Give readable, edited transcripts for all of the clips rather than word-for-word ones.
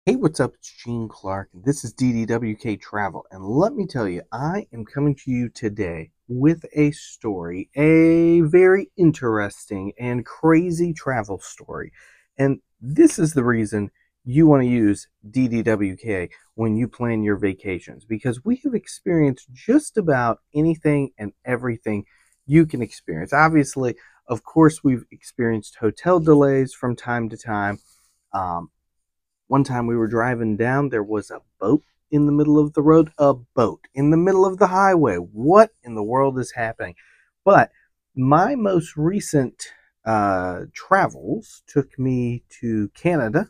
Hey, what's up? It's Gene Clark, and this is DDWK Travel. And let me tell you, I am coming to you today with a story, a very interesting and crazy travel story. And this is the reason you want to use DDWK when you plan your vacations, because we have experienced just about anything and everything you can experience. Obviously, of course, we've experienced hotel delays from time to time. Um, One time we were driving down, there was a boat in the middle of the road, a boat in the middle of the highway. What in the world is happening? But my most recent travels took me to Canada,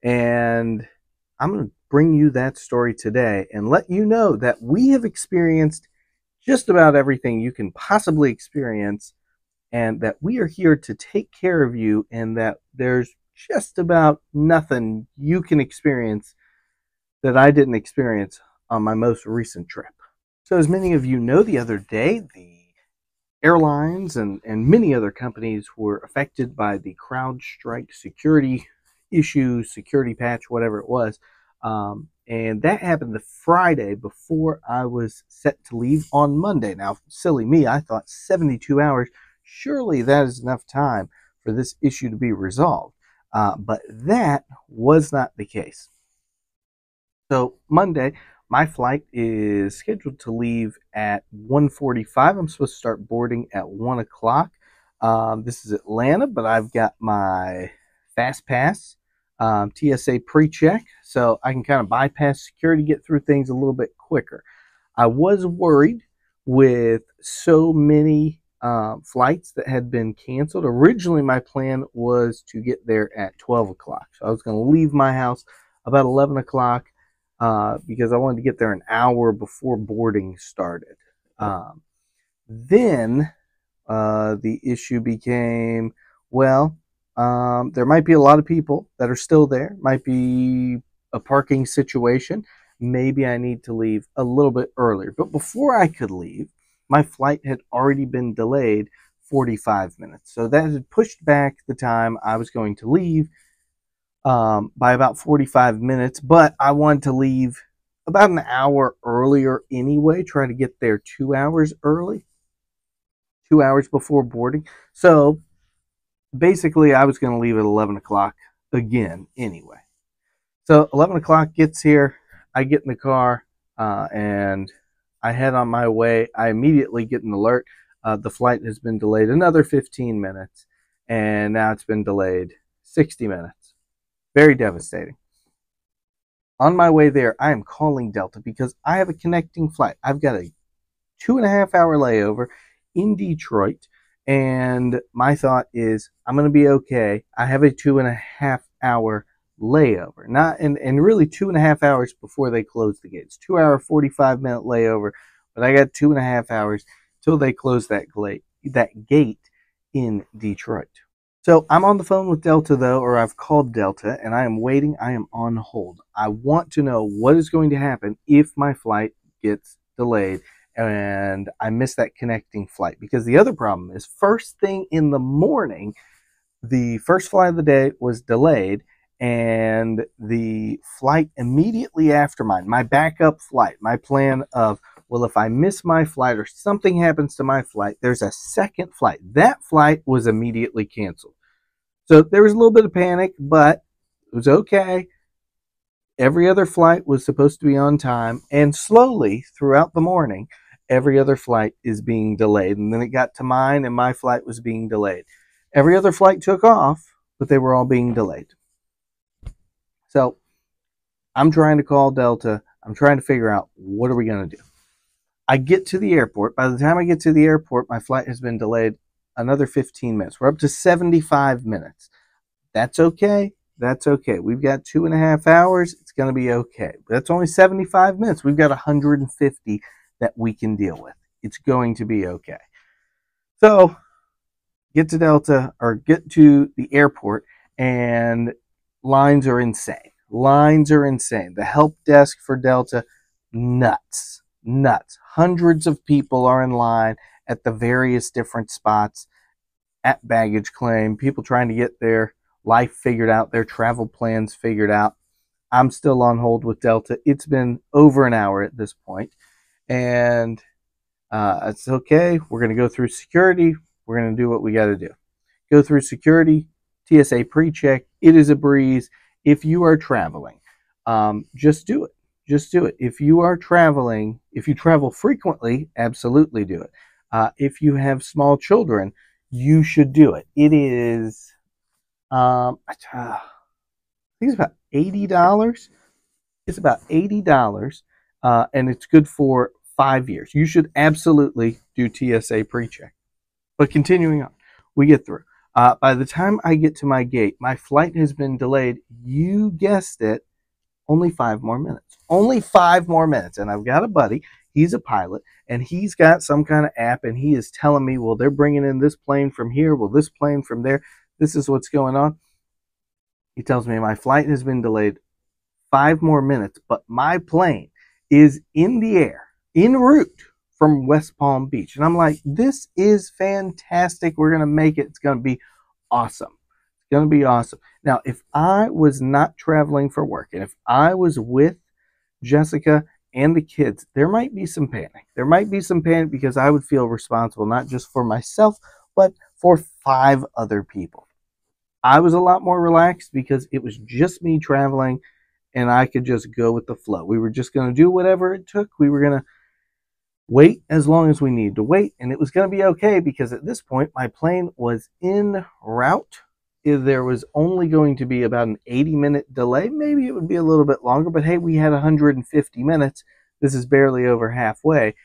and I'm going to bring you that story today and let you know that we have experienced just about everything you can possibly experience, and that we are here to take care of you, and that there's just about nothing you can experience that I didn't experience on my most recent trip. So, as many of you know, the other day, the airlines and many other companies were affected by the CrowdStrike security issue, security patch, whatever it was. And that happened the Friday before I was set to leave on Monday. Now, silly me, I thought 72 hours, surely that is enough time for this issue to be resolved. But that was not the case. So Monday, my flight is scheduled to leave at 1:45. I'm supposed to start boarding at 1 o'clock. This is Atlanta, but I've got my Fast Pass, TSA pre-check, so I can kind of bypass security, get through things a little bit quicker. I was worried with so many flights that had been canceled. Originally, my plan was to get there at 12 o'clock. So I was going to leave my house about 11 o'clock because I wanted to get there an hour before boarding started. Then the issue became, well, there might be a lot of people that are still there. Might be a parking situation. Maybe I need to leave a little bit earlier. But before I could leave, my flight had already been delayed 45 minutes. So that had pushed back the time I was going to leave by about 45 minutes. But I wanted to leave about an hour earlier anyway, try to get there 2 hours early, 2 hours before boarding. So basically, I was going to leave at 11 o'clock again anyway. So 11 o'clock gets here. I get in the car and I head on my way. I immediately get an alert. The flight has been delayed another 15 minutes, and now it's been delayed 60 minutes. Very devastating. On my way there, I am calling Delta because I have a connecting flight. I've got a 2.5-hour layover in Detroit, and my thought is I'm going to be okay. I have a 2.5-hour layover, not and really 2.5 hours before they close the gates. 2-hour 45-minute layover, but I got 2.5 hours till they close that gate in Detroit. So I'm on the phone with Delta though, or I've called Delta, and I am waiting. I am on hold. I want to know what is going to happen if my flight gets delayed and I miss that connecting flight, because the other problem is first thing in the morning, the first flight of the day was delayed, and the flight immediately after mine, my backup flight, my plan of, well, if I miss my flight or something happens to my flight, there's a second flight. That flight was immediately canceled. So there was a little bit of panic, but it was okay. Every other flight was supposed to be on time, and slowly throughout the morning, every other flight is being delayed. And then it got to mine, and my flight was being delayed. Every other flight took off, but they were all being delayed. So I'm trying to call Delta. I'm trying to figure out, what are we going to do? I get to the airport. By the time I get to the airport, my flight has been delayed another 15 minutes. We're up to 75 minutes. That's okay. That's okay. We've got 2.5 hours. It's going to be okay. But that's only 75 minutes. We've got 150 that we can deal with. It's going to be okay. So get to Delta, or get to the airport, and lines are insane. Lines are insane. The help desk for Delta, nuts. Hundreds of people are in line at the various different spots at baggage claim, people trying to get their life figured out, their travel plans figured out. I'm still on hold with Delta. It's been over an hour at this point, and it's okay. We're going to go through security. We're going to do what we got to do. Go through security, TSA pre-check. It is a breeze. If you are traveling, just do it. Just do it. If you are traveling, if you travel frequently, absolutely do it. If you have small children, you should do it. It is, I think it's about $80. It's about $80, and it's good for 5 years. You should absolutely do TSA pre-check. But continuing on, we get through. By the time I get to my gate, my flight has been delayed. You guessed it, only 5 more minutes. Only 5 more minutes. And I've got a buddy. He's a pilot, and he's got some kind of app, and he is telling me, well, they're bringing in this plane from here, well, this plane from there. This is what's going on. He tells me my flight has been delayed 5 more minutes, but my plane is in the air, en route from West Palm Beach. And I'm like, this is fantastic. We're going to make it. It's going to be awesome. It's going to be awesome. Now, if I was not traveling for work, and if I was with Jessica and the kids, there might be some panic. There might be some panic because I would feel responsible, not just for myself, but for 5 other people. I was a lot more relaxed because it was just me traveling, and I could just go with the flow. We were just going to do whatever it took. We were going to wait as long as we needed to wait, and it was going to be okay because at this point, my plane was en route. If there was only going to be about an 80-minute delay, maybe it would be a little bit longer, but hey, we had 150 minutes. This is barely over halfway,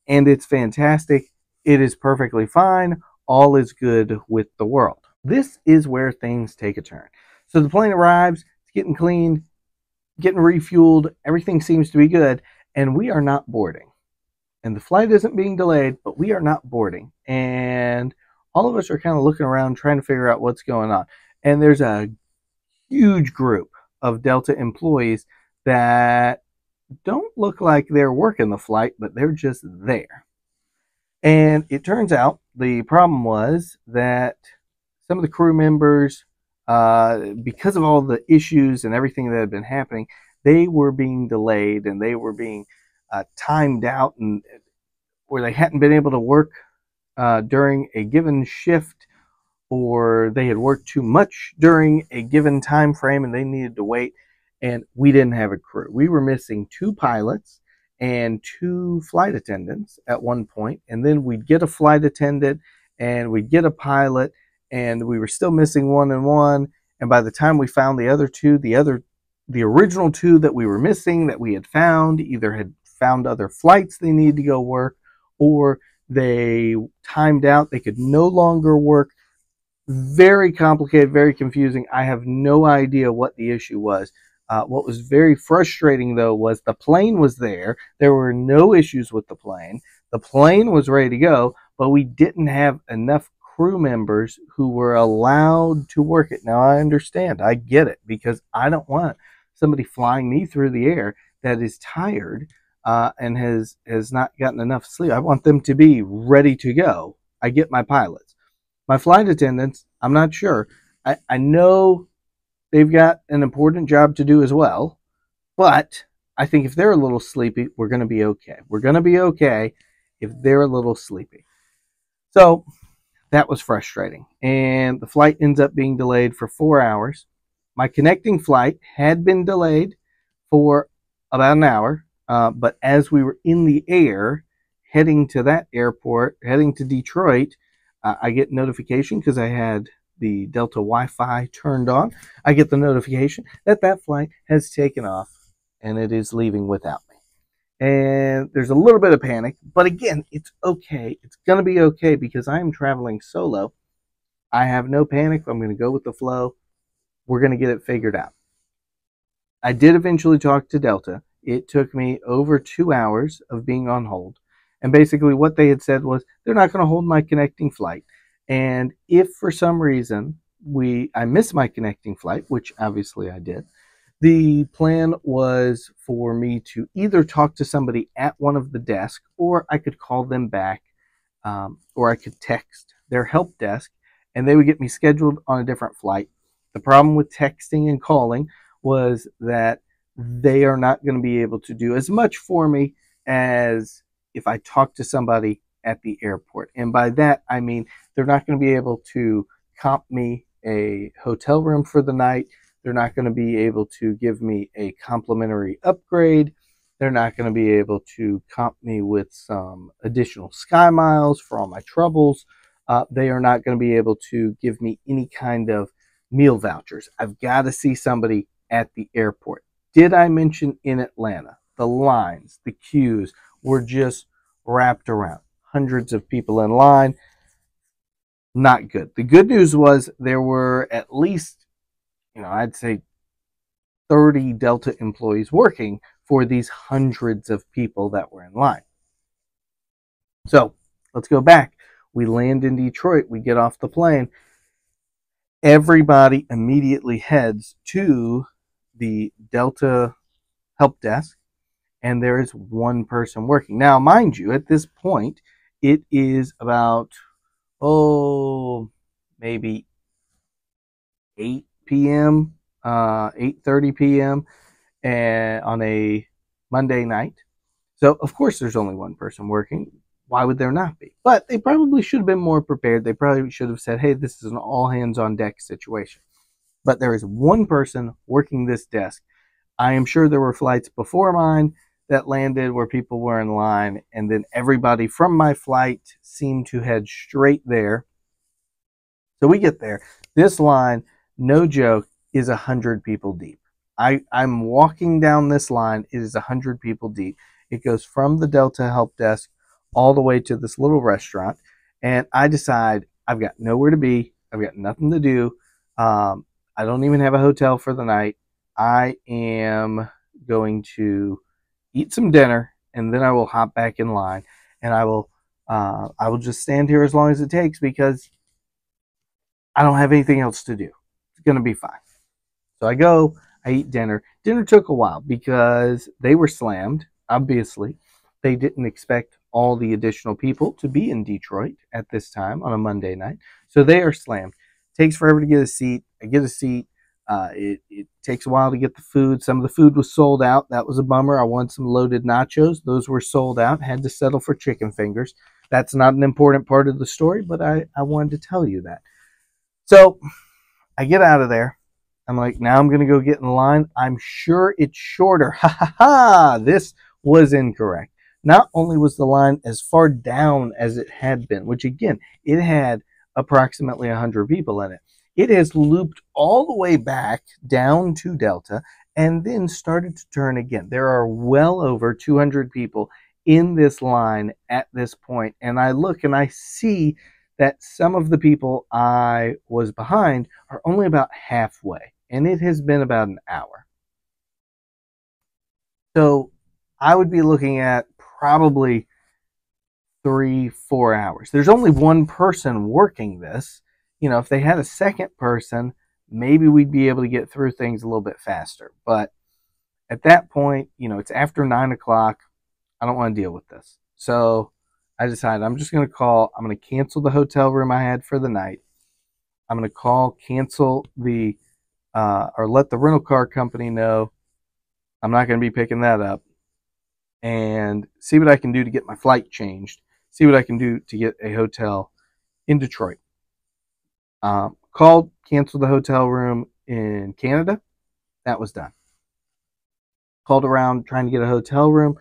and it's fantastic. It is perfectly fine. All is good with the world. This is where things take a turn. So the plane arrives, it's getting cleaned, getting refueled, everything seems to be good, and we are not boarding. And the flight isn't being delayed, but we are not boarding. And all of us are kind of looking around trying to figure out what's going on. And there's a huge group of Delta employees that don't look like they're working the flight, but they're just there. And it turns out the problem was that some of the crew members, because of all the issues and everything that had been happening, they were being delayed and they were being timed out, and where they hadn't been able to work during a given shift, or they had worked too much during a given time frame and they needed to wait, and we didn't have a crew. We were missing 2 pilots and 2 flight attendants at one point, and then we'd get a flight attendant and we'd get a pilot, and we were still missing 1 and 1, and by the time we found the other 2, the original 2 that we were missing, that we had found, either had found other flights they needed to go work, or they timed out, they could no longer work. Very complicated, very confusing. I have no idea what the issue was. What was very frustrating, though, was the plane was there. There were no issues with the plane. The plane was ready to go, but we didn't have enough crew members who were allowed to work it. Now, I understand. I get it, because I don't want somebody flying me through the air that is tired and has not gotten enough sleep. I want them to be ready to go. I get my pilots. My flight attendants, I'm not sure. I know they've got an important job to do as well, but I think if they're a little sleepy, we're going to be okay. We're going to be okay if they're a little sleepy. So that was frustrating, and the flight ends up being delayed for 4 hours. My connecting flight had been delayed for about an hour, but as we were in the air heading to that airport, heading to Detroit, I get notification because I had the Delta Wi-Fi turned on. I get the notification that that flight has taken off and it is leaving without me. And there's a little bit of panic, but again, it's okay. It's going to be okay because I am traveling solo. I have no panic. I'm going to go with the flow. We're going to get it figured out. I did eventually talk to Delta. It took me over 2 hours of being on hold. And basically what they had said was they're not going to hold my connecting flight. And if for some reason I missed my connecting flight, which obviously I did, the plan was for me to either talk to somebody at one of the desks, or I could call them back, or I could text their help desk, and they would get me scheduled on a different flight. The problem with texting and calling was that they are not going to be able to do as much for me as if I talk to somebody at the airport. And by that, I mean they're not going to be able to comp me a hotel room for the night. They're not going to be able to give me a complimentary upgrade. They're not going to be able to comp me with some additional sky miles for all my troubles. They are not going to be able to give me any kind of meal vouchers. I've got to see somebody at the airport. Did I mention in Atlanta, the lines, the queues were just wrapped around? Hundreds of people in line. Not good. The good news was there were at least, I'd say 30 Delta employees working for these hundreds of people that were in line. So let's go back. We land in Detroit. We get off the plane. Everybody immediately heads to the Delta help desk, and there is one person working. Now, mind you, at this point, it is about, maybe 8 p.m., 8:30 p.m. On a Monday night. So, of course, there's only one person working. Why would there not be? But they probably should have been more prepared. They probably should have said, hey, this is an all-hands-on-deck situation. But there is one person working this desk. I am sure there were flights before mine that landed where people were in line, and then everybody from my flight seemed to head straight there. So we get there. This line, no joke, is 100 people deep. I'm walking down this line. It is 100 people deep. It goes from the Delta help desk all the way to this little restaurant. And I decide I've got nowhere to be. I've got nothing to do. I don't even have a hotel for the night. I am going to eat some dinner, and then I will hop back in line, and I will just stand here as long as it takes because I don't have anything else to do. It's going to be fine. So I go, I eat dinner. Dinner took a while because they were slammed, obviously. They didn't expect all the additional people to be in Detroit at this time on a Monday night. So they are slammed. It takes forever to get a seat. I get a seat. It takes a while to get the food. Some of the food was sold out. That was a bummer. I wanted some loaded nachos. Those were sold out. Had to settle for chicken fingers. That's not an important part of the story, but I wanted to tell you that. So I get out of there. I'm like, now I'm going to go get in line. I'm sure it's shorter. Ha ha ha. This was incorrect. Not only was the line as far down as it had been, which again, it had approximately 100 people in it. It has looped all the way back down to Delta and then started to turn again. There are well over 200 people in this line at this point. And I look and I see that some of the people I was behind are only about halfway. And it has been about an hour. So I would be looking at probably 3-4 hours. There's only one person working this. If they had a second person, maybe we'd be able to get through things a little bit faster. But at that point, it's after 9 o'clock. I don't want to deal with this. So I decided I'm just going to I'm going to cancel the hotel room I had for the night. I'm going to cancel or let the rental car company know I'm not going to be picking that up, and see what I can do to get my flight changed. See what I can do to get a hotel in Detroit. Called, canceled the hotel room in Canada. That was done. Called around trying to get a hotel room.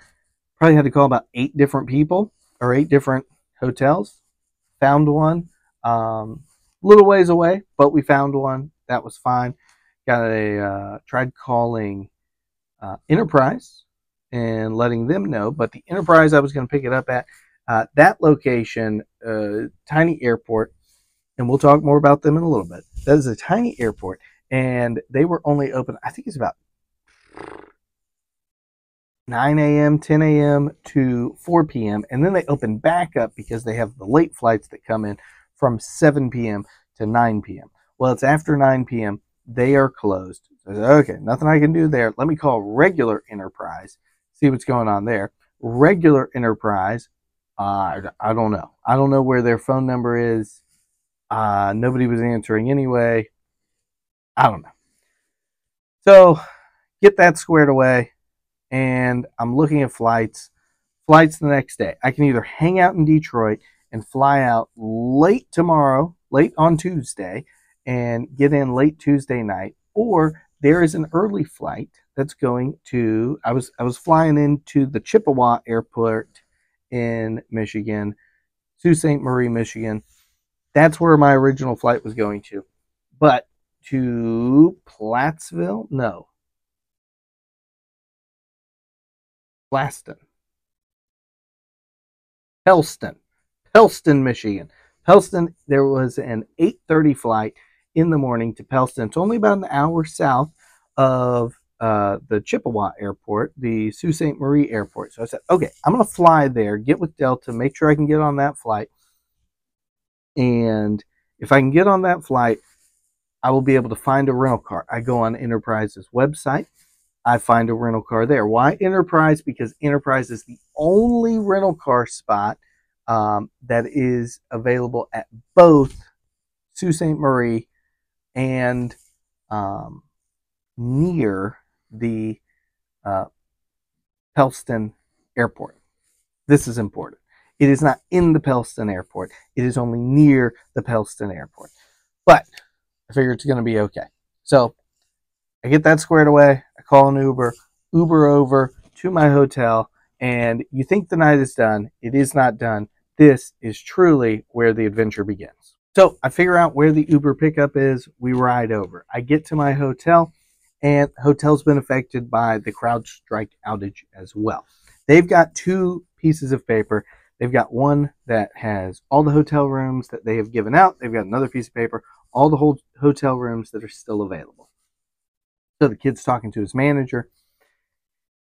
Probably had to call about 8 different people or 8 different hotels. Found one. Little ways away, but we found one. That was fine. Tried calling Enterprise and letting them know, but the Enterprise I was going to pick it up at, that location, tiny airport, and we'll talk more about them in a little bit. That is a tiny airport, and they were only open, I think it's about 9 a.m., 10 a.m. to 4 p.m., and then they open back up because they have the late flights that come in from 7 p.m. to 9 p.m. Well, it's after 9 p.m. They are closed. So I said, okay, nothing I can do there. Let me call regular Enterprise, see what's going on there. Regular Enterprise, I don't know. I don't know where their phone number is. Nobody was answering anyway. I don't know. So get that squared away, and I'm looking at flights the next day. I can either hang out in Detroit and fly out late tomorrow, late on Tuesday, and get in late Tuesday night, or there is an early flight that's going to. I was flying into the Chippewa Airport in Michigan, Sault Ste. Marie, Michigan. That's where my original flight was going to, but to Plattsville, no, Plaston, Pellston, Michigan. Pellston, there was an 8:30 flight in the morning to Pellston. It's only about an hour south of the Chippewa Airport, the Sault Ste. Marie Airport. So I said, okay, I'm going to fly there, get with Delta, make sure I can get on that flight. And if I can get on that flight, I will be able to find a rental car. I go on Enterprise's website. I find a rental car there. Why Enterprise? Because Enterprise is the only rental car spot that is available at both Sault Ste. Marie and near the Pellston Airport. This is important. It is not in the Pellston Airport. It is only near the Pellston Airport. But I figure it's going to be okay. So I get that squared away. I call an Uber over to my hotel, and you think the night is done. It is not done. This is truly where the adventure begins. So I figure out where the Uber pickup is. We ride over. I get to my hotel, and the hotel's been affected by the CrowdStrike outage as well. They've got two pieces of paper. They've got one that has all the hotel rooms that they have given out. They've got another piece of paper, all the whole hotel rooms that are still available. So the kid's talking to his manager.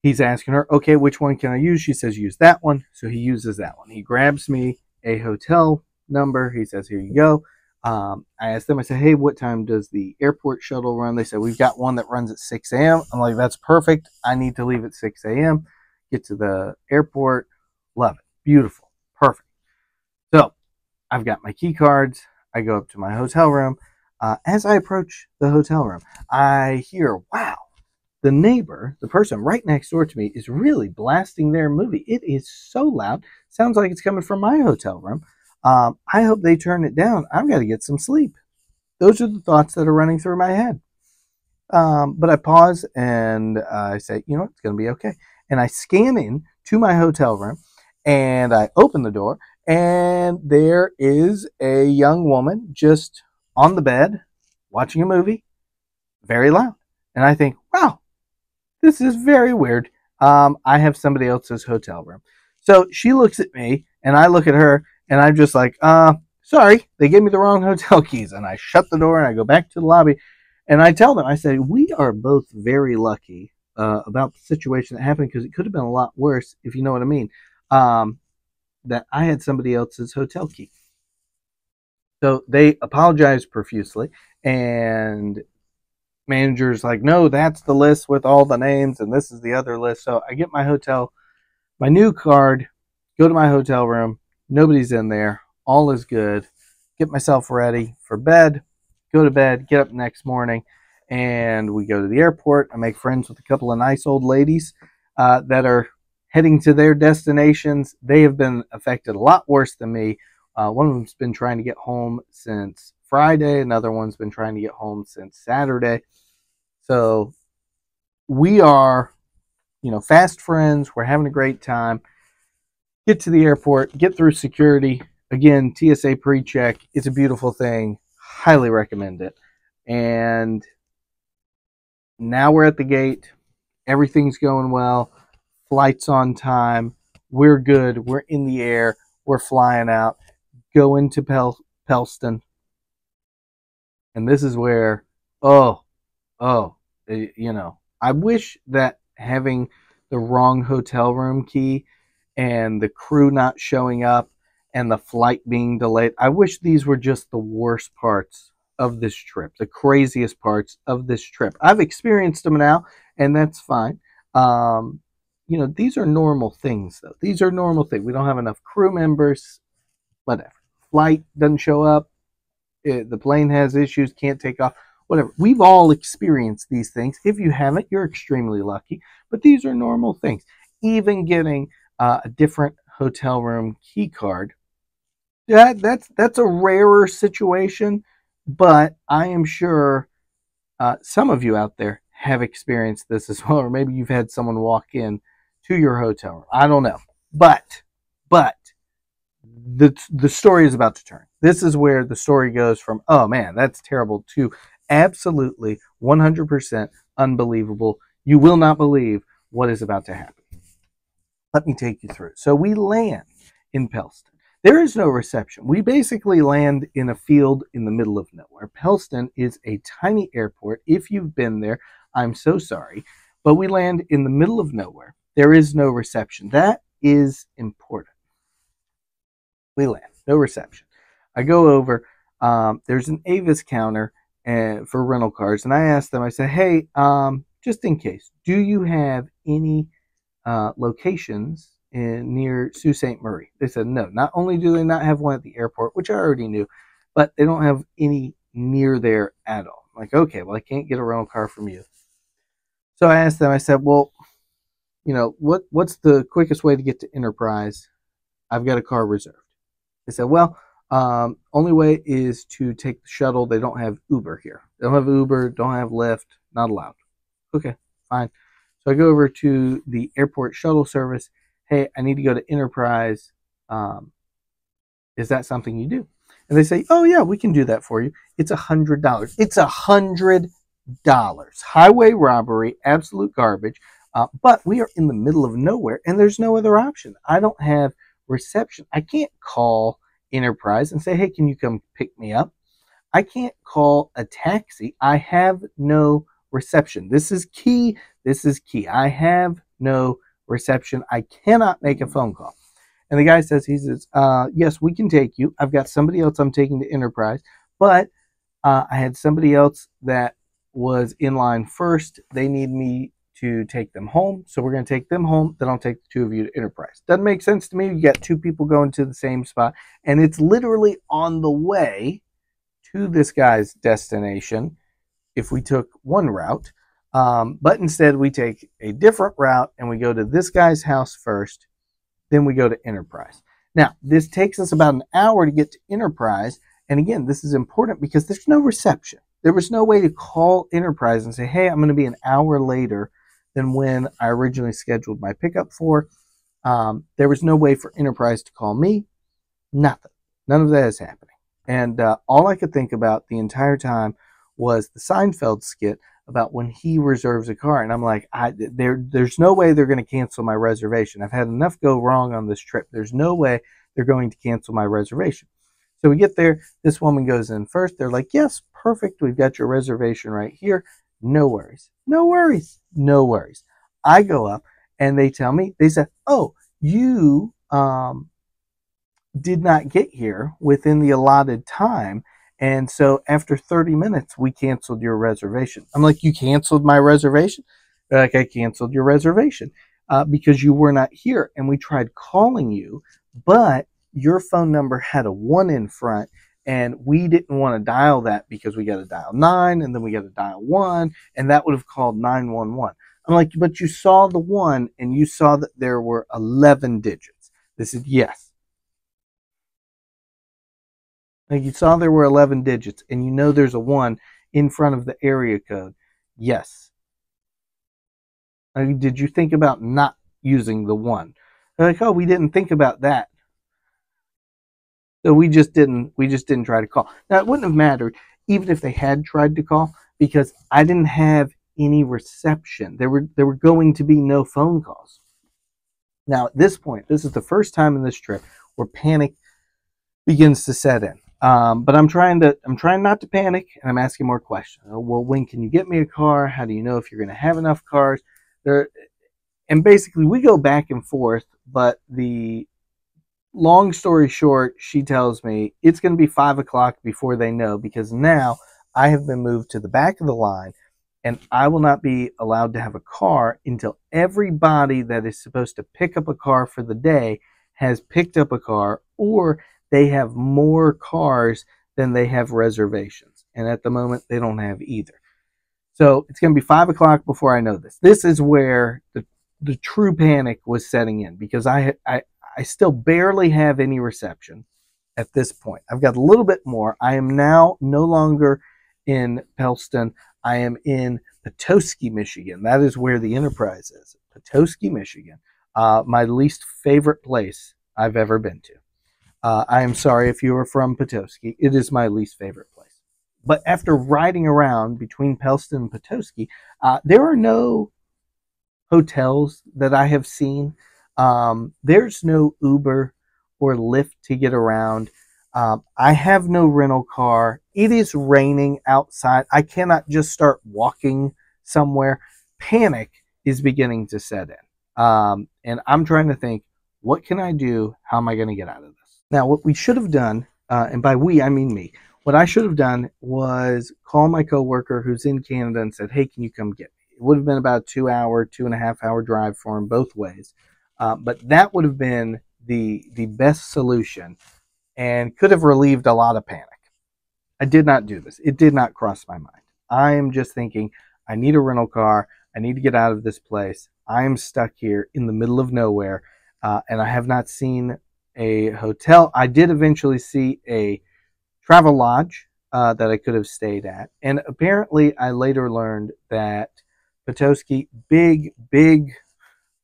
He's asking her, okay, which one can I use? She says, use that one. So he uses that one. He grabs me a hotel number. He says, here you go. I asked them, I said, hey, what time does the airport shuttle run? They said, we've got one that runs at 6 a.m. I'm like, that's perfect. I need to leave at 6 a.m. Get to the airport. Love it. Beautiful. Perfect. So I've got my key cards. I go up to my hotel room. As I approach the hotel room, I hear, wow, the neighbor, the person right next door to me, is really blasting their movie. It is so loud. Sounds like it's coming from my hotel room. I hope they turn it down. I've got to get some sleep. Those are the thoughts that are running through my head. But I pause and I say, you know what, it's going to be okay. And I scan in to my hotel room and I open the door, and there is a young woman just on the bed watching a movie, very loud. And I think, wow, this is very weird. I have somebody else's hotel room. So she looks at me and I look at her and I'm just like, sorry, they gave me the wrong hotel keys. And I shut the door and I go back to the lobby and I tell them, I say, we are both very lucky about the situation that happened, because it could have been a lot worse, if you know what I mean, that I had somebody else's hotel key. So they apologized profusely, and manager's like, no, that's the list with all the names, and this is the other list. So I get my new card, go to my hotel room. Nobody's in there. All is good. Get myself ready for bed, go to bed, get up next morning, and we go to the airport. I make friends with a couple of nice old ladies that are heading to their destinations. They have been affected a lot worse than me. One of them's been trying to get home since Friday. Another one's been trying to get home since Saturday. So we are, fast friends. We're having a great time. Get to the airport, get through security. Again, TSA pre-check. It's a beautiful thing. Highly recommend it. And now we're at the gate. Everything's going well. Flight's on time. We're good. We're in the air. We're flying out. Go into Pellston. And this is where, I wish that having the wrong hotel room key and the crew not showing up and the flight being delayed, I wish these were just the worst parts of this trip, the craziest parts of this trip. I've experienced them now, and that's fine. These are normal things, though. These are normal things. We don't have enough crew members, whatever. Flight doesn't show up. The plane has issues, can't take off. whatever. We've all experienced these things. If you haven't, you're extremely lucky. But these are normal things. Even getting a different hotel room key card, that's a rarer situation. But I am sure some of you out there have experienced this as well, or maybe you've had someone walk in to your hotel room. I don't know, but the story is about to turn. This is where the story goes from, oh man, that's terrible, to absolutely 100% unbelievable. You will not believe what is about to happen. Let me take you through. So we land in Pellston. There is no reception. We basically land in a field in the middle of nowhere. Pellston is a tiny airport. If you've been there, I'm so sorry. But we land in the middle of nowhere. There is no reception. That is important. We land. No reception. I go over. There's an Avis counter for rental cars. And I asked them, I said, hey, just in case, do you have any locations near Sault Ste. Marie? They said no. Not only do they not have one at the airport, which I already knew, but they don't have any near there at all. I'm like, okay, well, I can't get a rental car from you. So I asked them, I said, well, you know, what's the quickest way to get to Enterprise? I've got a car reserved. They said, well, only way is to take the shuttle. They don't have Uber here. They don't have Uber, don't have Lyft, not allowed. Okay, fine. So I go over to the airport shuttle service. Hey, I need to go to Enterprise. Is that something you do? And they say, oh yeah, we can do that for you. It's $100. It's $100. Highway robbery, absolute garbage. But we are in the middle of nowhere and there's no other option. I don't have reception. I can't call Enterprise and say, hey, can you come pick me up? I can't call a taxi. I have no reception. This is key. This is key. I have no reception. I cannot make a phone call. And the guy says, he says, yes, we can take you. I've got somebody else I'm taking to Enterprise, but I had somebody else that was in line first. They need me to take them home. So we're going to take them home. Then I'll take the two of you to Enterprise. Doesn't make sense to me. You got two people going to the same spot, and it's literally on the way to this guy's destination if we took one route. But instead we take a different route and we go to this guy's house first. Then we go to Enterprise. Now, this takes us about an hour to get to Enterprise. And again, this is important because there's no reception. There was no way to call Enterprise and say, hey, I'm going to be an hour later than when I originally scheduled my pickup for. There was no way for Enterprise to call me. Nothing. None of that is happening. And all I could think about the entire time was the Seinfeld skit about when he reserves a car. And I'm like, there's no way they're going to cancel my reservation. I've had enough go wrong on this trip. There's no way they're going to cancel my reservation. So we get there. This woman goes in first. They're like, yes, perfect. We've got your reservation right here. No worries. No worries. No worries. I go up and they tell me, they said, oh, you did not get here within the allotted time. And so after 30 minutes, we canceled your reservation. I'm like, you canceled my reservation? They're like, I canceled your reservation because you were not here. And we tried calling you, but your phone number had a 1 in front. And we didn't want to dial that because we got to dial 9 and then we got to dial 1. And that would have called 911. I'm like, but you saw the 1 and you saw that there were 11 digits. They said, yes. Like, you saw there were 11 digits and you know there's a 1 in front of the area code. Yes. Like, did you think about not using the 1? They're like, oh, we didn't think about that. So we just didn't try to call. Now, it wouldn't have mattered even if they had tried to call because I didn't have any reception. There were going to be no phone calls. Now, at this point, this is the first time in this trip where panic begins to set in. But I'm trying not to panic, and I'm asking more questions. Well, when can you get me a car? How do you know if you're going to have enough cars? And basically, we go back and forth, but the long story short, she tells me it's going to be 5 o'clock before they know because now I have been moved to the back of the line and I will not be allowed to have a car until everybody that is supposed to pick up a car for the day has picked up a car or they have more cars than they have reservations. And at the moment, they don't have either. So it's going to be 5 o'clock before I know this. This is where the true panic was setting in, because I still barely have any reception at this point. I've got a little bit more. I am now no longer in Pellston. I am in Petoskey, Michigan. That is where the Enterprise is. Petoskey, Michigan. My least favorite place I've ever been to. I am sorry if you are from Petoskey. It is my least favorite place. But after riding around between Pellston and Petoskey, there are no hotels that I have seen. There's no Uber or Lyft to get around. I have no rental car. It is raining outside. I cannot just start walking somewhere. Panic is beginning to set in. And I'm trying to think, what can I do? How am I going to get out of this? Now, what we should have done, and by we, I mean me, what I should have done was call my coworker who's in Canada and said, hey, can you come get me? It would have been about a 2.5 hour drive for him both ways. But that would have been the best solution and could have relieved a lot of panic. I did not do this. It did not cross my mind. I am just thinking, I need a rental car. I need to get out of this place. I am stuck here in the middle of nowhere, and I have not seen a hotel. I did eventually see a travel lodge that I could have stayed at. And apparently I later learned that Petoskey, big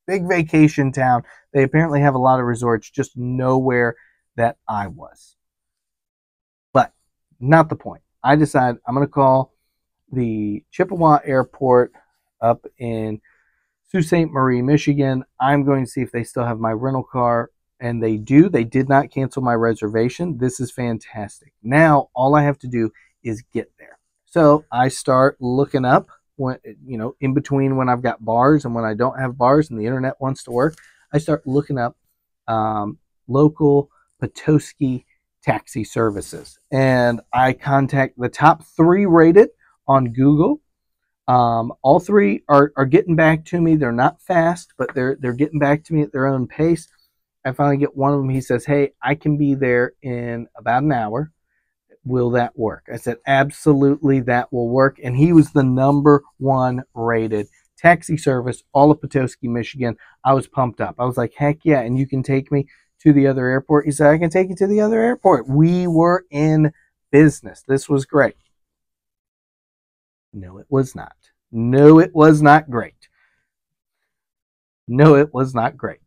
vacation town. They apparently have a lot of resorts just nowhere that I was. But not the point. I decided I'm going to call the Chippewa Airport up in Sault Ste. Marie, Michigan. I'm going to see if they still have my rental car. And they do. They did not cancel my reservation. This is fantastic. Now, all I have to do is get there. So I start looking up, when, in between when I've got bars and when I don't have bars and the internet wants to work, I start looking up local Petoskey taxi services. And I contact the top 3 rated on Google. All 3 are getting back to me. They're not fast, but they're getting back to me at their own pace. I finally get one of them. He says, hey, I can be there in about an hour. Will that work? I said, absolutely, that will work. And he was the #1 rated taxi service, all of Petoskey, Michigan. I was pumped up. I was like, heck yeah, and you can take me to the other airport? He said, I can take you to the other airport. We were in business. This was great. No, it was not. No, it was not great. No, it was not great.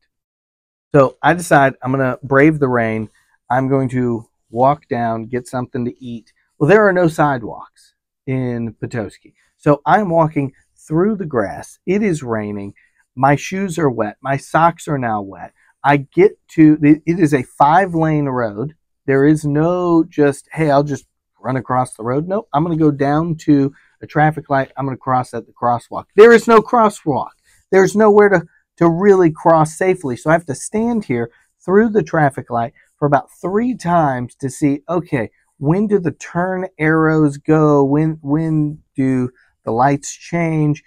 So I decide I'm going to brave the rain. I'm going to walk down, get something to eat. Well, there are no sidewalks in Petoskey. So I'm walking through the grass. It is raining. My shoes are wet. My socks are now wet. I get to, it is a 5-lane road. There is no just, hey, I'll just run across the road. Nope, I'm going to go down to a traffic light. I'm going to cross at the crosswalk. There is no crosswalk. There's nowhere to really cross safely. So I have to stand here through the traffic light for about 3 times to see, okay, when do the turn arrows go? When do the lights change?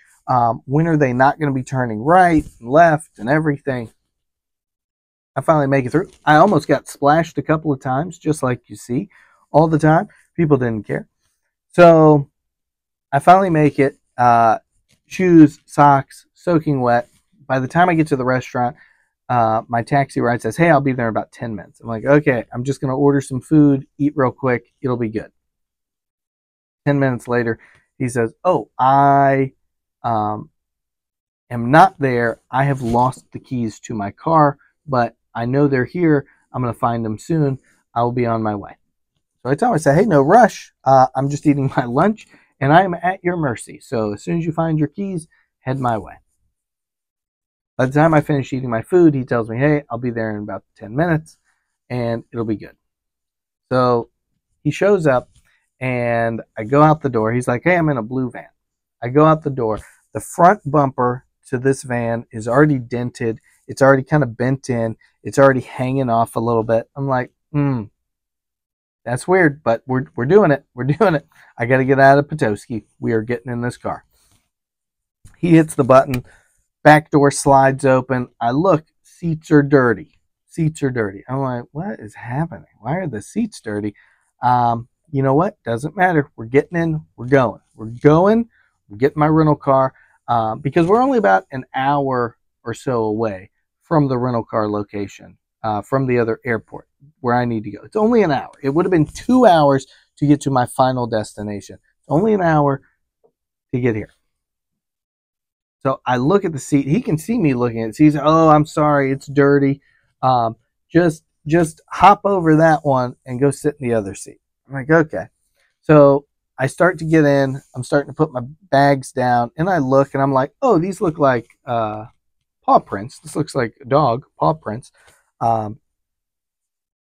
When are they not going to be turning right and left and everything? I finally make it through. I almost got splashed a couple of times, just like you see all the time. People didn't care. So I finally make it. Shoes, socks, soaking wet. By the time I get to the restaurant, my taxi ride says, hey, I'll be there in about 10 minutes. I'm like, okay, I'm just going to order some food, eat real quick. It'll be good. 10 minutes later, he says, oh, I am not there. I have lost the keys to my car, but I know they're here. I'm going to find them soon. I will be on my way. So I tell him, I say, hey, no rush. I'm just eating my lunch, and I am at your mercy. So as soon as you find your keys, head my way. By the time I finish eating my food, he tells me, hey, I'll be there in about 10 minutes, and it'll be good. So he shows up, and I go out the door. He's like, hey, I'm in a blue van. I go out the door. The front bumper to this van is already dented. It's already kind of bent in. It's already hanging off a little bit. I'm like, that's weird, but we're doing it. We're doing it. I got to get out of Petoskey. We are getting in this car. He hits the button. Back door slides open. I look. Seats are dirty. Seats are dirty. I'm like, what is happening? Why are the seats dirty? you know what? Doesn't matter. We're getting in. We're going. We're going. We're getting my rental car because we're only about an hour or so away from the rental car location, from the other airport where I need to go. It's only an hour. It would have been 2 hours to get to my final destination. It's only an hour to get here. So I look at the seat. He can see me looking at it. He's, oh, I'm sorry, it's dirty. Just hop over that one and go sit in the other seat. I'm like, okay. So I start to get in. I'm starting to put my bags down, and I look, and I'm like, oh, these look like paw prints. This looks like a dog, paw prints.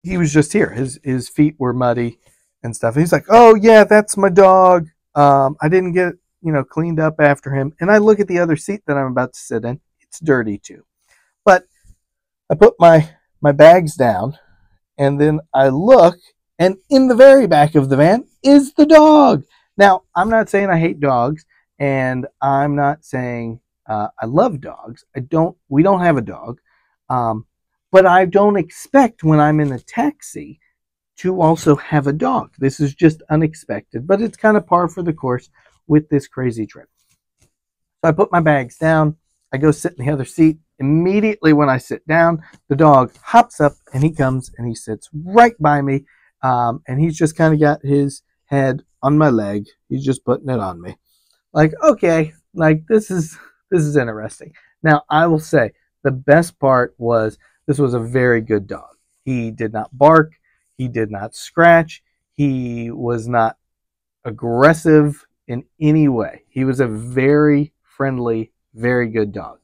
He was just here. His feet were muddy and stuff. And he's like, oh, yeah, that's my dog. I didn't get cleaned up after him. And I look at the other seat that I'm about to sit in. It's dirty too. But I put my bags down, and then I look, and in the very back of the van is the dog. Now, I'm not saying I hate dogs, and I'm not saying I love dogs. We don't have a dog. But I don't expect when I'm in a taxi to also have a dog. This is just unexpected, but it's kind of par for the course with this crazy trip. So I put my bags down. I go sit in the other seat. Immediately when I sit down, the dog hops up and he comes and he sits right by me. And he's just kind of got his head on my leg. He's just putting it on me. Like, okay, like this is interesting. Now, I will say the best part was this was a very good dog. He did not bark. He did not scratch. He was not aggressive in any way. He was a very friendly, very good dog.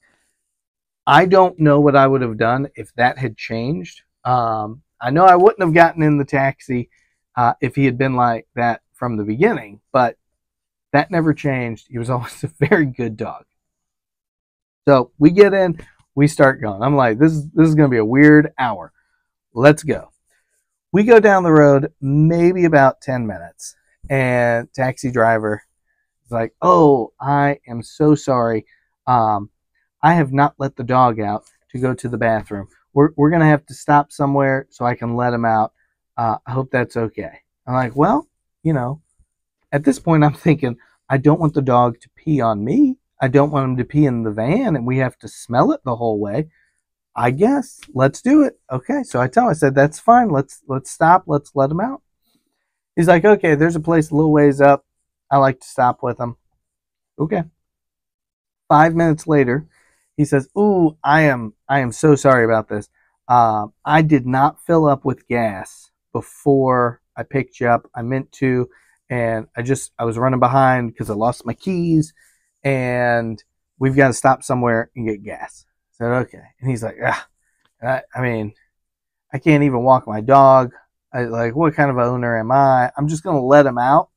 I don't know what I would have done if that had changed. I know I wouldn't have gotten in the taxi if he had been like that from the beginning, but that never changed. He was always a very good dog. So we get in, we start going. I'm like, this is going to be a weird hour. Let's go. We go down the road maybe about 10 minutes, and taxi driver is like, oh, I am so sorry. I have not let the dog out to go to the bathroom. We're going to have to stop somewhere so I can let him out. I hope that's okay. I'm like, well, at this point I'm thinking, I don't want the dog to pee on me. I don't want him to pee in the van and we have to smell it the whole way. I guess let's do it. Okay. So I said, that's fine. Let's stop. Let's let him out. He's like, okay, there's a place a little ways up. I like to stop with him. Okay. 5 minutes later, he says, ooh, I am so sorry about this. I did not fill up with gas before I picked you up. I meant to, and I was running behind because I lost my keys, and we've got to stop somewhere and get gas. I said, okay. And he's like, I can't even walk my dog. What kind of owner am I? I'm just going to let him out.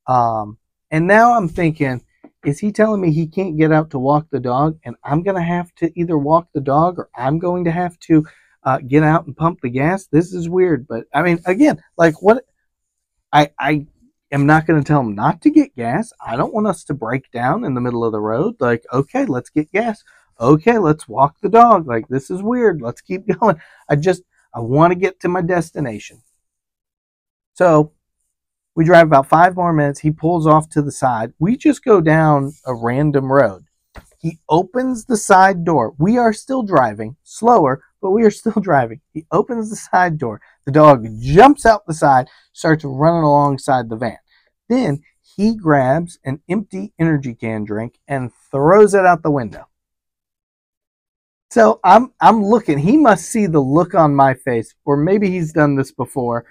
And now I'm thinking, is he telling me he can't get out to walk the dog, and I'm going to have to either walk the dog or I'm going to have to get out and pump the gas? This is weird. But, again, what? I am not going to tell him not to get gas. I don't want us to break down in the middle of the road. Okay, let's get gas. Okay, let's walk the dog. This is weird. Let's keep going. I want to get to my destination. So we drive about 5 more minutes. He pulls off to the side. We just go down a random road. He opens the side door. We are still driving, slower, but we are still driving. He opens the side door. The dog jumps out the side, starts running alongside the van. Then he grabs an empty energy can drink and throws it out the window. So I'm looking. He must see the look on my face, or maybe he's done this before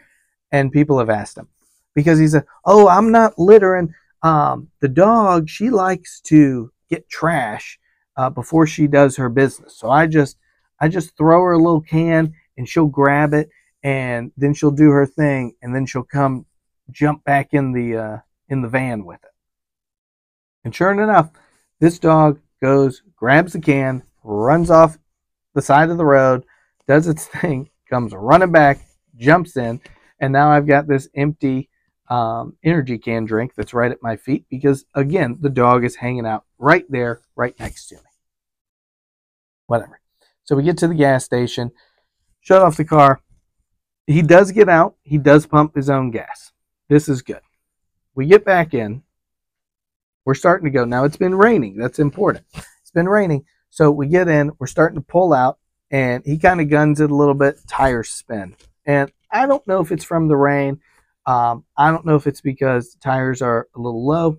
and people have asked him. Because he said, oh, I'm not littering. The dog, she likes to get trash before she does her business. So I just throw her a little can and she'll grab it, and then she'll do her thing, and then she'll come jump back in the van with it. And sure enough, this dog goes, grabs the can, runs off the side of the road, does its thing, comes running back, jumps in, and now I've got this empty energy can drink that's right at my feet because, again, the dog is hanging out right there, right next to me. Whatever. So we get to the gas station, shut off the car. He does get out. He does pump his own gas. This is good. We get back in. We're starting to go. Now it's been raining. That's important. It's been raining. So we get in. We're starting to pull out. And he kind of guns it a little bit. Tires spin. And I don't know if it's from the rain. I don't know if it's because the tires are a little low.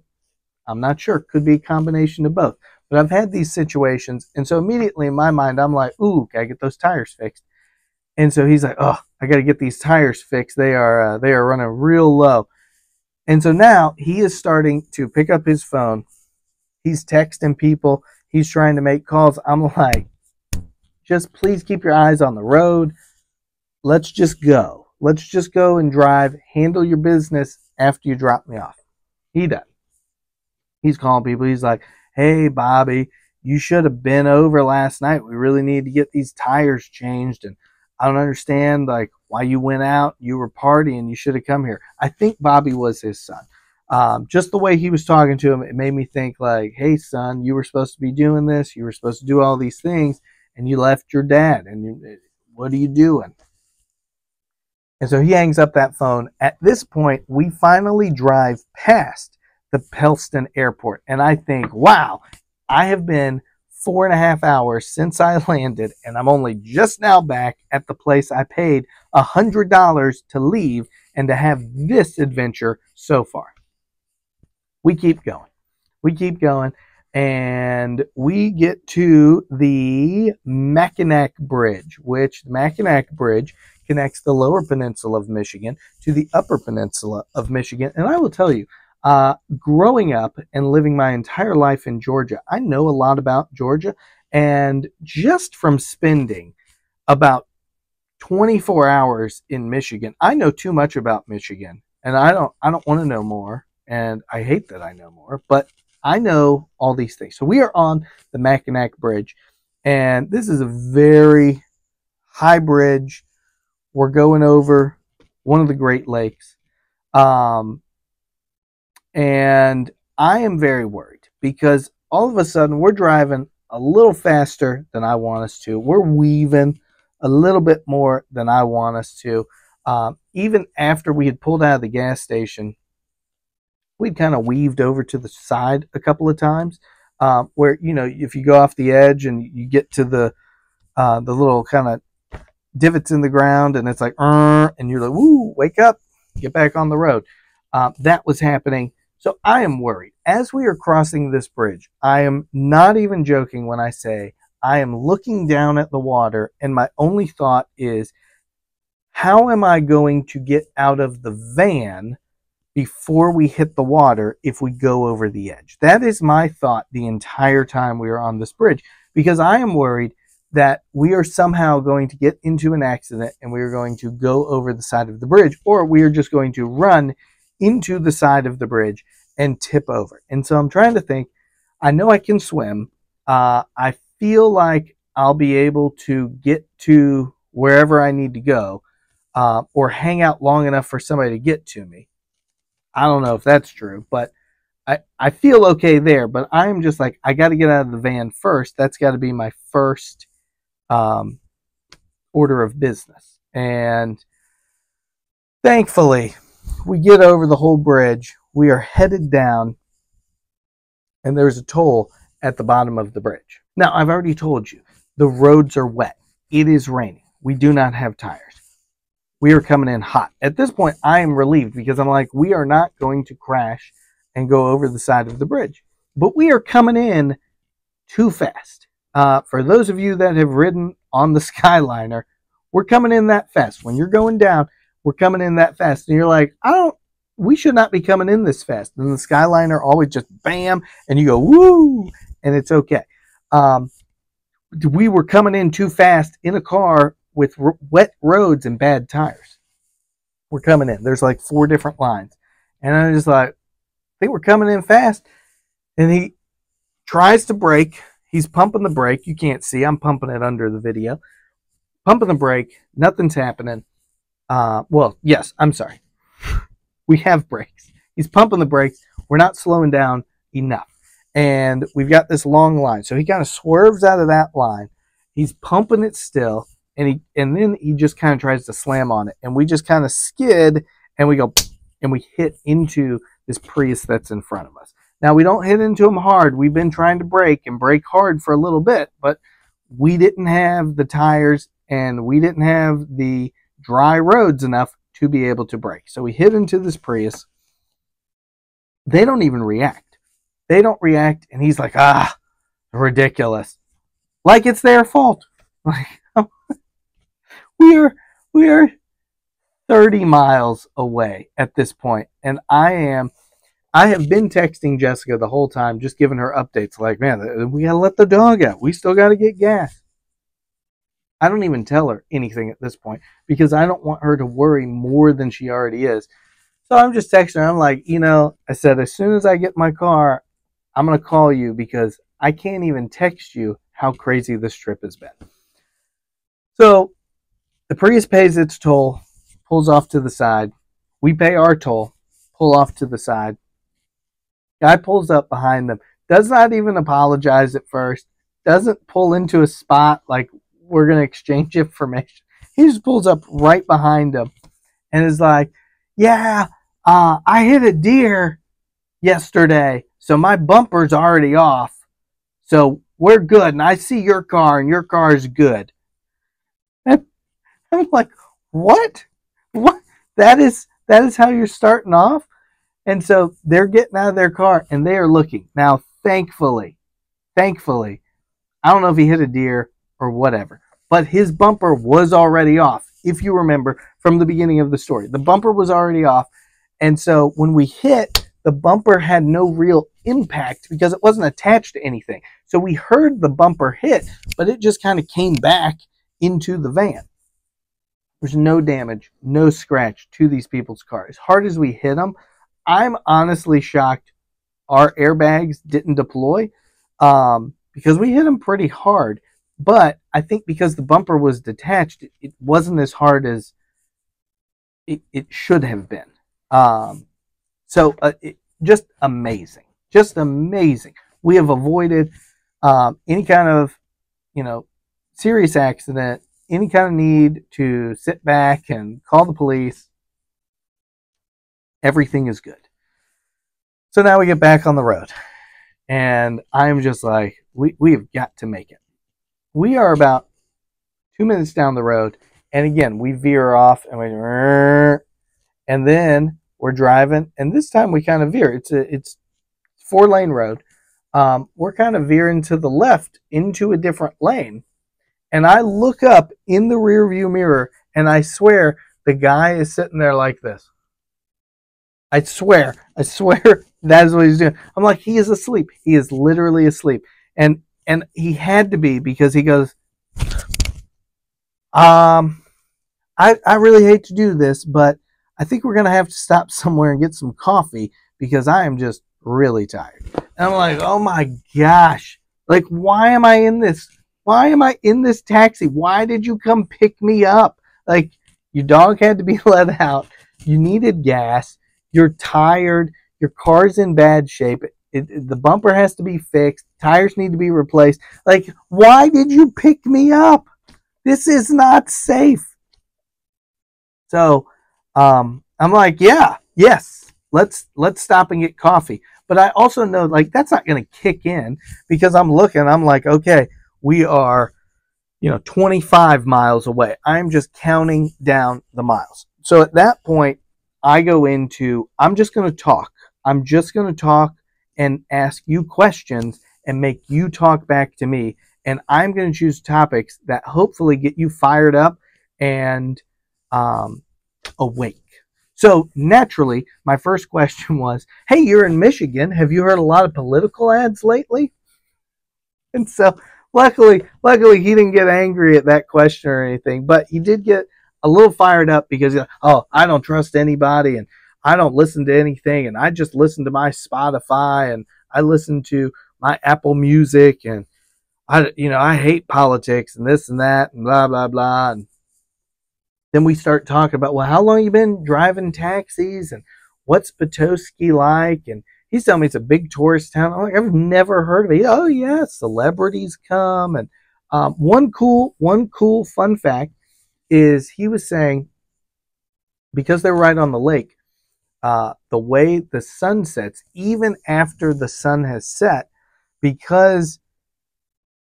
I'm not sure. Could be a combination of both. But I've had these situations. And so immediately in my mind, I'm like, ooh, gotta get those tires fixed. And so he's like, oh, I gotta get these tires fixed. They are running real low. And so now he is starting to pick up his phone. He's texting people. He's trying to make calls. I'm like, just please keep your eyes on the road. Let's just go. Let's just go and drive. Handle your business after you drop me off. He does. He's calling people. He's like, hey, Bobby, you should have been over last night. We really need to get these tires changed. And I don't understand like why you went out. You were partying. You should have come here. I think Bobby was his son. Just the way he was talking to him, it made me think like, hey, son, you were supposed to be doing this. You were supposed to do all these things. And you left your dad. And what are you doing? And so he hangs up that phone. At this point, we finally drive past the Pellston Airport. And I think, wow, I have been 4.5 hours since I landed, and I'm only just now back at the place I paid $100 to leave and to have this adventure so far. We keep going. We keep going, and we get to the Mackinac Bridge, which the Mackinac Bridge connects the lower peninsula of Michigan to the upper peninsula of Michigan. And I will tell you, growing up and living my entire life in Georgia, I know a lot about Georgia. And just from spending about 24 hours in Michigan, I know too much about Michigan. And I don't want to know more. And I hate that I know more, but I know all these things. So we are on the Mackinac Bridge, and this is a very high bridge. We're going over one of the Great Lakes. And I am very worried because all of a sudden we're driving a little faster than I want us to. We're weaving a little bit more than I want us to. Even after we had pulled out of the gas station, we'd kind of weaved over to the side a couple of times where, you know, if you go off the edge and you get to the little kind of divots in the ground and it's like, and you're like, woo, wake up, get back on the road. That was happening. So I am worried. As we are crossing this bridge, I am not even joking when I say I am looking down at the water and my only thought is, how am I going to get out of the van before we hit the water if we go over the edge? That is my thought the entire time we are on this bridge, because I am worried that we are somehow going to get into an accident and we are going to go over the side of the bridge, or we are just going to run into the side of the bridge and tip over. And so I'm trying to think. I know I can swim. I feel like I'll be able to get to wherever I need to go, or hang out long enough for somebody to get to me. I don't know if that's true, but I feel okay there. But I'm just like, I got to get out of the van first. That's got to be my first order of business. And thankfully, we get over the whole bridge. We are headed down, and there's a toll at the bottom of the bridge. Now, I've already told you, the roads are wet. It is raining. We do not have tires. We are coming in hot. At this point, I am relieved because I'm like, we are not going to crash and go over the side of the bridge. But we are coming in too fast. For those of you that have ridden on the Skyliner, we're coming in that fast. When you're going down, we're coming in that fast. And you're like, we should not be coming in this fast. And the Skyliner always just bam, and you go, woo, and it's okay. We were coming in too fast in a car with wet roads and bad tires. We're coming in. There's like 4 different lines. And I'm just like, I think we're coming in fast. And he tries to brake. He's pumping the brake. You can't see. I'm pumping it under the video. Pumping the brake. Nothing's happening. Well, yes, I'm sorry. We have brakes. He's pumping the brakes. We're not slowing down enough. And we've got this long line. So he kind of swerves out of that line. He's pumping it still. And then he just kind of tries to slam on it. And we just kind of skid and we go, and we hit into this Prius that's in front of us. Now, we don't hit into them hard. We've been trying to brake and brake hard for a little bit, but we didn't have the tires and we didn't have the dry roads enough to be able to brake. So we hit into this Prius. They don't even react. They don't react, and he's like, ridiculous. Like it's their fault. Like, we are 30 miles away at this point, and I have been texting Jessica the whole time, just giving her updates like, man, we gotta let the dog out. We still gotta get gas. I don't even tell her anything at this point because I don't want her to worry more than she already is. So I'm just texting her. I'm like, I said, as soon as I get my car, I'm going to call you because I can't even text you how crazy this trip has been. So the Prius pays its toll, pulls off to the side. We pay our toll, pull off to the side. Guy pulls up behind them, does not even apologize at first, doesn't pull into a spot like we're going to exchange information. He just pulls up right behind them and is like, yeah, I hit a deer yesterday, so my bumper's already off. So we're good, and I see your car, and your car is good. And I'm like, what? What? That is how you're starting off? And so they're getting out of their car, and they are looking. Now, thankfully, I don't know if he hit a deer or whatever, but his bumper was already off. If you remember from the beginning of the story, the bumper was already off. And so when we hit, the bumper had no real impact because it wasn't attached to anything. So we heard the bumper hit, but it just kind of came back into the van. There's no damage, no scratch to these people's cars. As hard as we hit them, I'm honestly shocked our airbags didn't deploy because we hit them pretty hard. But I think because the bumper was detached, it wasn't as hard as it should have been. Just amazing. Just amazing. We have avoided any kind of, serious accident, any kind of need to sit back and call the police. Everything is good. So now we get back on the road. And I'm just like, we have got to make it. We are about 2 minutes down the road. And again, we veer off and then we're driving. And this time we kind of veer. It's 4-lane road. We're kind of veering to the left into a different lane. And I look up in the rear view mirror and I swear the guy is sitting there like this. I swear that is what he's doing. I'm like, he is asleep. He is literally asleep. And he had to be because he goes, I really hate to do this, but I think we're going to have to stop somewhere and get some coffee because I am just really tired. And I'm like, oh my gosh. Like, why am I in this? Why am I in this taxi? Why did you come pick me up? Like, your dog had to be let out. You needed gas. You're tired. Your car's in bad shape. The bumper has to be fixed. Tires need to be replaced. Like, why did you pick me up? This is not safe. So, I'm like, yes, let's stop and get coffee. But I also know, like, that's not going to kick in because I'm looking. I'm like, okay, we are, 25 miles away. I'm just counting down the miles. So at that point, I go into, I'm just going to talk. I'm just going to talk and ask you questions and make you talk back to me. And I'm going to choose topics that hopefully get you fired up and awake. So naturally, my first question was, hey, you're in Michigan. Have you heard a lot of political ads lately? And so luckily he didn't get angry at that question or anything, but he did get a little fired up because, I don't trust anybody and I don't listen to anything and I just listen to my Spotify and I listen to my Apple Music and I hate politics and this and that and blah, blah, blah. And then we start talking about, well, how long you been driving taxis and what's Petoskey like? And he's telling me it's a big tourist town. I'm like, I've never heard of it. Oh yeah, celebrities come. And one cool fun fact is he was saying, because they're right on the lake, the way the sun sets, even after the sun has set, because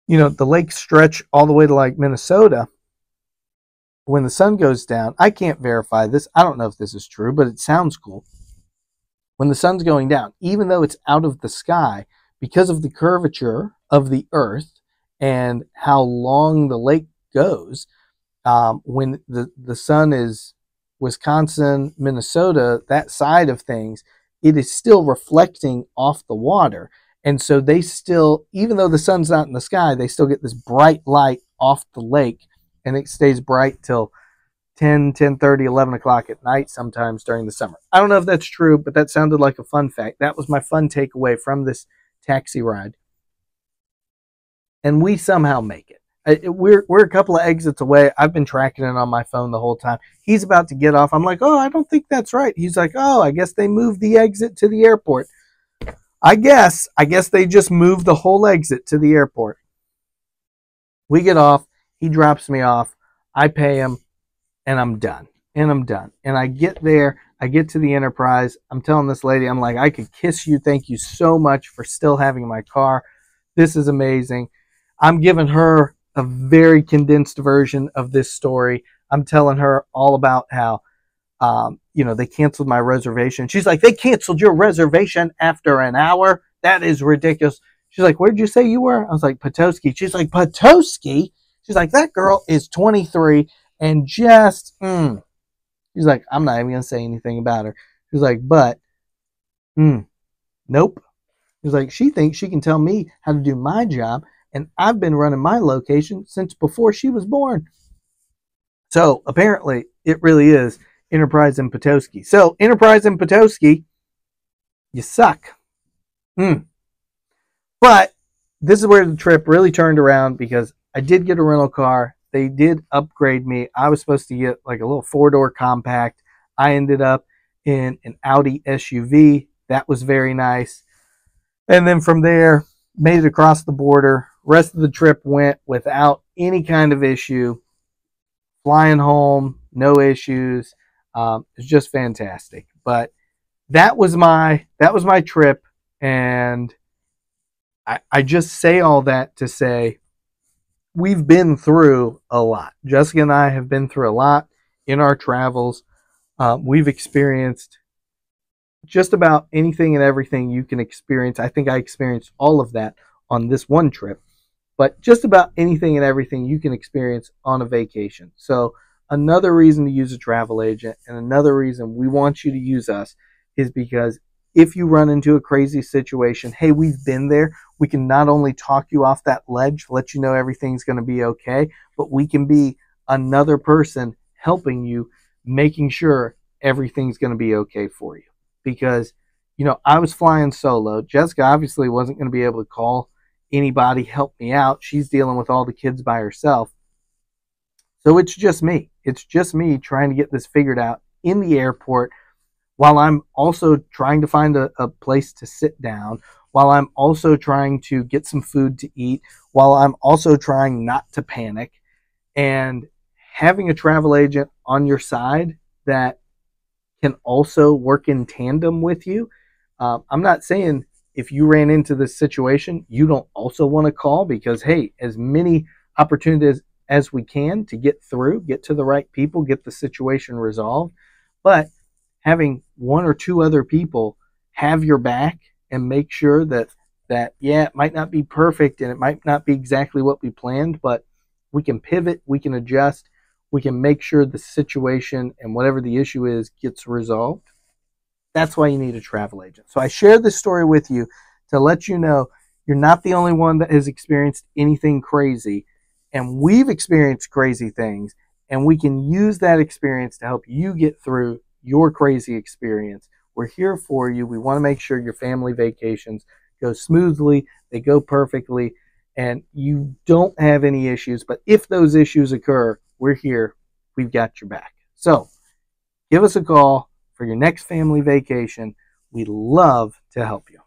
the lakes stretch all the way to like Minnesota. When the sun goes down, I can't verify this. I don't know if this is true, but it sounds cool. When the sun's going down, even though it's out of the sky, because of the curvature of the earth and how long the lake goes, when the sun is Wisconsin, Minnesota, that side of things, it is still reflecting off the water. And so they still, even though the sun's not in the sky, they still get this bright light off the lake, and it stays bright till 10:30, 11 o'clock at night sometimes during the summer. I don't know if that's true, but that sounded like a fun fact. That was my fun takeaway from this taxi ride. And we somehow make it. We're a couple of exits away. I've been tracking it on my phone the whole time. He's about to get off. I'm like, oh, I don't think that's right. He's like, oh, I guess they moved the exit to the airport. I guess they just moved the whole exit to the airport. We get off. He drops me off. I pay him, and I'm done. And I get there. I get to the Enterprise. I'm telling this lady, I'm like, I could kiss you. Thank you so much for still having my car. This is amazing. I'm giving her a very condensed version of this story. I'm telling her all about how, they canceled my reservation. She's like, they canceled your reservation after an hour? That is ridiculous. She's like, where'd you say you were? I was like, Petoskey. She's like, Petoskey? She's like, that girl is 23 and just, She's like, I'm not even going to say anything about her. She's like, but, nope. She's like, she thinks she can tell me how to do my job, and I've been running my location since before she was born. So apparently it really is Enterprise and Petoskey. So Enterprise and Petoskey, you suck. But this is where the trip really turned around, because I did get a rental car. They did upgrade me. I was supposed to get like a little 4-door compact. I ended up in an Audi SUV. That was very nice. And then from there, made it across the border. Rest of the trip went without any kind of issue. Flying home, no issues. It's just fantastic. But that was my trip, and I just say all that to say we've been through a lot. Jessica and I have been through a lot in our travels. We've experienced just about anything and everything you can experience. I think I experienced all of that on this one trip, but just about anything and everything you can experience on a vacation. So another reason to use a travel agent, and another reason we want you to use us, is because if you run into a crazy situation, hey, we've been there. We can not only talk you off that ledge, let you know everything's going to be okay, but we can be another person helping you, making sure everything's going to be okay for you. Because, I was flying solo. Jessica obviously wasn't going to be able to call anybody, help me out. She's dealing with all the kids by herself. So it's just me. It's just me trying to get this figured out in the airport, while I'm also trying to find a place to sit down, while I'm also trying to get some food to eat, while I'm also trying not to panic. And having a travel agent on your side that can also work in tandem with you. I'm not saying if you ran into this situation, you don't also want to call, because, hey, as many opportunities as we can to get through, get to the right people, get the situation resolved. But having one or two other people have your back and make sure that yeah, it might not be perfect and it might not be exactly what we planned, but we can pivot, we can adjust, we can make sure the situation and whatever the issue is gets resolved. That's why you need a travel agent. So I share this story with you to let you know you're not the only one that has experienced anything crazy. And we've experienced crazy things, and we can use that experience to help you get through your crazy experience. We're here for you. We want to make sure your family vacations go smoothly, they go perfectly, and you don't have any issues. But if those issues occur, we're here. We've got your back. So give us a call for your next family vacation. We'd love to help you.